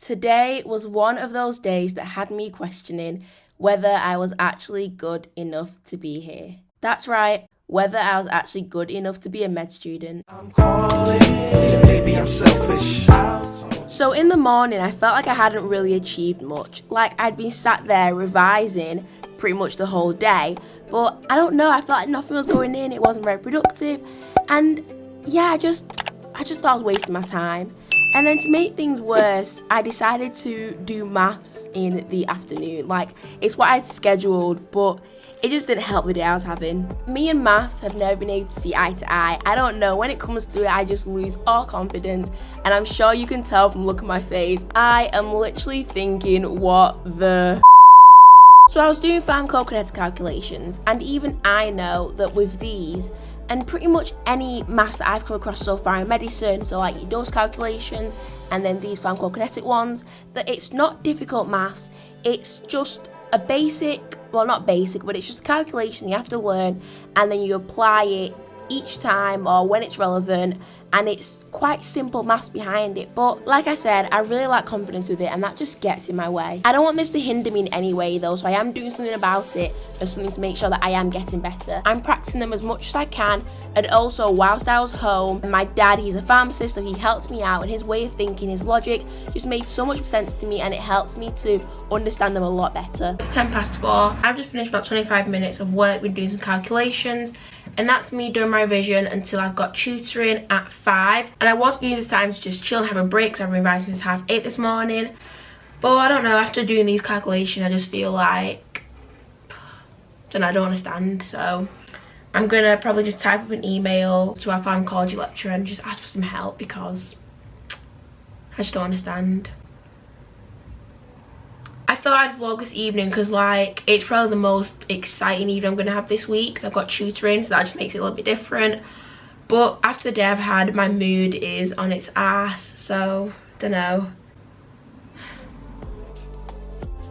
Today was one of those days that had me questioning whether I was actually good enough to be here. That's right, whether I was actually good enough to be a med student. I'm calling, maybe I'm selfish. So in the morning, I felt like I hadn't really achieved much. Like I'd been sat there revising pretty much the whole day. But I don't know, I felt like nothing was going in, it wasn't very productive. And yeah, I just thought I was wasting my time. And then to make things worse, I decided to do maths in the afternoon. Like, it's what I'd scheduled, but it just didn't help the day I was having. Me and maths have never been able to see eye to eye. I don't know, when it comes to it, I just lose all confidence. And I'm sure you can tell from the look on my face, I am literally thinking, what the... So I was doing pharmacokinetic calculations, and even I know that with these, and pretty much any maths that I've come across so far in medicine, so like your dose calculations and then these pharmacokinetic ones, that it's not difficult maths, it's just a basic, well not basic, but it's just a calculation you have to learn and then you apply it each time or when it's relevant, and it's quite simple maths behind it. But like I said, I really lack confidence with it and that just gets in my way. I don't want this to hinder me in any way though, so I am doing something about it as something to make sure that I am getting better. I'm practicing them as much as I can, and also whilst I was home, my dad, he's a pharmacist, so he helped me out, and his way of thinking, his logic just made so much sense to me and it helped me to understand them a lot better. It's 4:10. I've just finished about 25 minutes of work with doing some calculations, and that's me doing my revision until I've got tutoring at 5. And I was going to use this time to just chill and have a break because I've been revising since 8:30 this morning. But I don't know, after doing these calculations I just feel like, I don't understand. So I'm going to probably just type up an email to our pharmacology lecturer and just ask for some help because I just don't understand. I thought I'd vlog this evening because like it's probably the most exciting evening I'm going to have this week because I've got tutoring, so that just makes it a little bit different. But after the day I've had, my mood is on its ass, so don't know.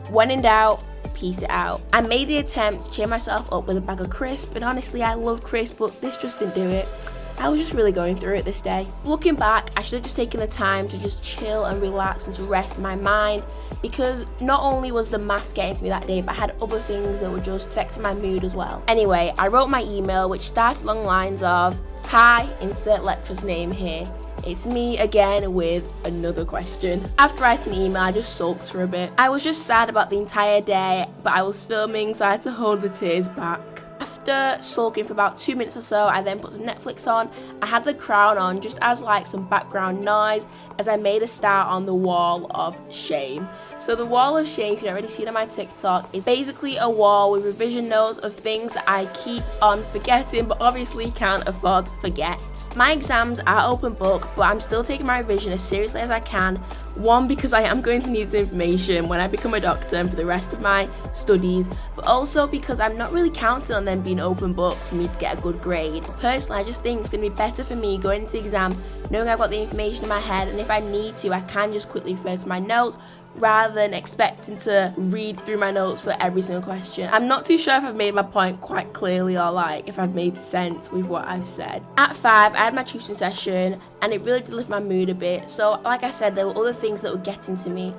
When in doubt, piece it out. I made the attempt to cheer myself up with a bag of crisp, and honestly I love crisp, but this just didn't do it. I was just really going through it this day. Looking back, I should have just taken the time to just chill and relax and to rest my mind, because not only was the maths getting to me that day, but I had other things that were just affecting my mood as well. Anyway, I wrote my email, which started along the lines of, "Hi, insert lecturer's name here. It's me again with another question." After writing the email, I just sulked for a bit. I was just sad about the entire day, but I was filming, so I had to hold the tears back. After sulking for about 2 minutes or so, I then put some Netflix on. I had The Crown on just as like some background noise as I made a start on the wall of shame. So the wall of shame, if you've already seen on my TikTok, is basically a wall with revision notes of things that I keep on forgetting but obviously can't afford to forget. My exams are open book, but I'm still taking my revision as seriously as I can. One, because I am going to need this information when I become a doctor and for the rest of my studies, but also because I'm not really counting on them being open book for me to get a good grade. Personally, I just think it's going to be better for me going into the exam knowing I've got the information in my head, and if I need to, I can just quickly refer to my notes rather than expecting to read through my notes for every single question. I'm not too sure if I've made my point quite clearly or like if I've made sense with what I've said. At 5, I had my tutoring session and it really did lift my mood a bit. So like I said, there were other things that were getting to me.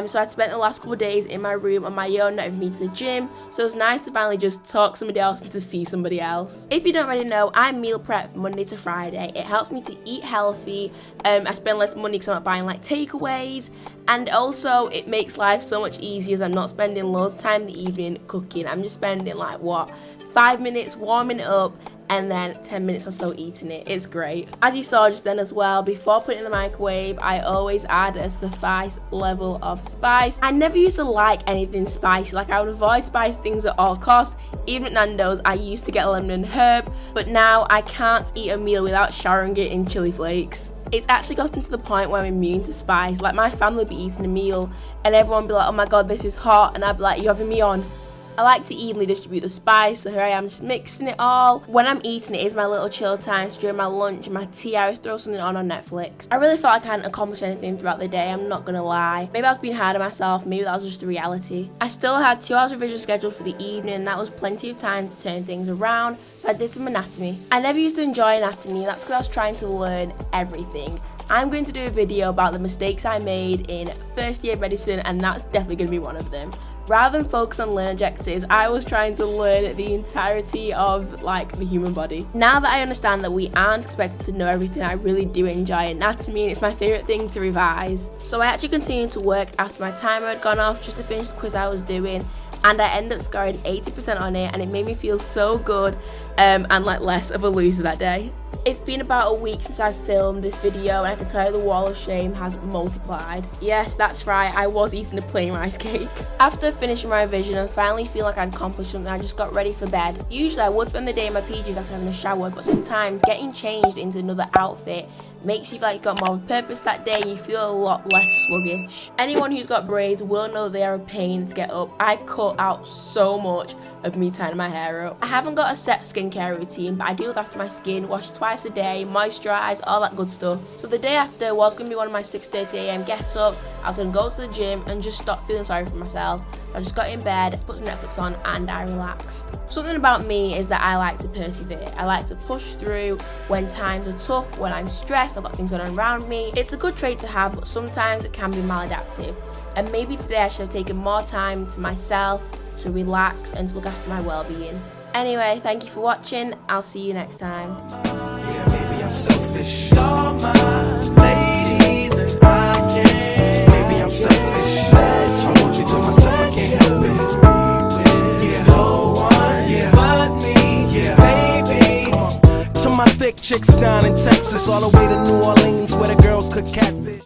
So I'd spent the last couple of days in my room on my own, not even me to the gym. So it was nice to finally just talk to somebody else and to see somebody else. If you don't already know, I meal prep Monday to Friday. It helps me to eat healthy. I spend less money because I'm not buying like takeaways. And also it makes life so much easier as I'm not spending loads of time in the evening cooking. I'm just spending like 5 minutes warming it up and then 10 minutes or so eating it. It's great. As you saw just then as well, before putting it in the microwave, I always add a suffice level of spice. I never used to like anything spicy, like I would avoid spicy things at all costs. Even at Nando's, I used to get lemon and herb, but now I can't eat a meal without showering it in chili flakes. It's actually gotten to the point where I'm immune to spice. Like my family would be eating a meal and everyone would be like, "Oh my god, this is hot," and I'd be like, "You having me on?" I like to evenly distribute the spice, so here I am just mixing it all. When I'm eating, it is my little chill time, so during my lunch and my tea, I always throw something on Netflix. I really felt like I hadn't accomplished anything throughout the day, I'm not gonna lie. Maybe I was being hard on myself, maybe that was just the reality. I still had 2 hours revision scheduled for the evening, and that was plenty of time to turn things around, so I did some anatomy. I never used to enjoy anatomy, that's because I was trying to learn everything. I'm going to do a video about the mistakes I made in first year medicine, and that's definitely going to be one of them. Rather than focus on learning objectives, I was trying to learn the entirety of like the human body. Now that I understand that we aren't expected to know everything, I really do enjoy anatomy and it's my favourite thing to revise. So I actually continued to work after my timer had gone off just to finish the quiz I was doing, and I ended up scoring 80% on it, and it made me feel so good and like less of a loser that day. It's been about a week since I filmed this video, and I can tell you the wall of shame has multiplied. Yes, that's right, I was eating a plain rice cake. After finishing my revision and finally feeling like I'd accomplished something, I just got ready for bed. Usually I would spend the day in my PJs after having a shower, but sometimes getting changed into another outfit makes you feel like you've got more of a purpose that day and you feel a lot less sluggish. Anyone who's got braids will know they are a pain to get up. I cut out so much of me tying my hair up. I haven't got a set skincare routine, but I do look after my skin, wash it twice a day, moisturise, all that good stuff. So the day after was going to be one of my 6:30 AM get-ups. I was going to go to the gym and just stop feeling sorry for myself. I just got in bed, put some Netflix on, and I relaxed. Something about me is that I like to persevere. I like to push through when times are tough, when I'm stressed, I've got things going on around me. It's a good trait to have, but sometimes it can be maladaptive. And maybe today I should have taken more time to myself, to relax, and to look after my well-being. Anyway, thank you for watching. I'll see you next time. Yeah, maybe I'm selfish. All my ladies and I can't. Maybe I'm selfish. I want you to myself, I can't help it. Yeah, no one but me. Yeah, baby. To my thick chicks down in Texas, all the way to New Orleans, where the girls cook catfish.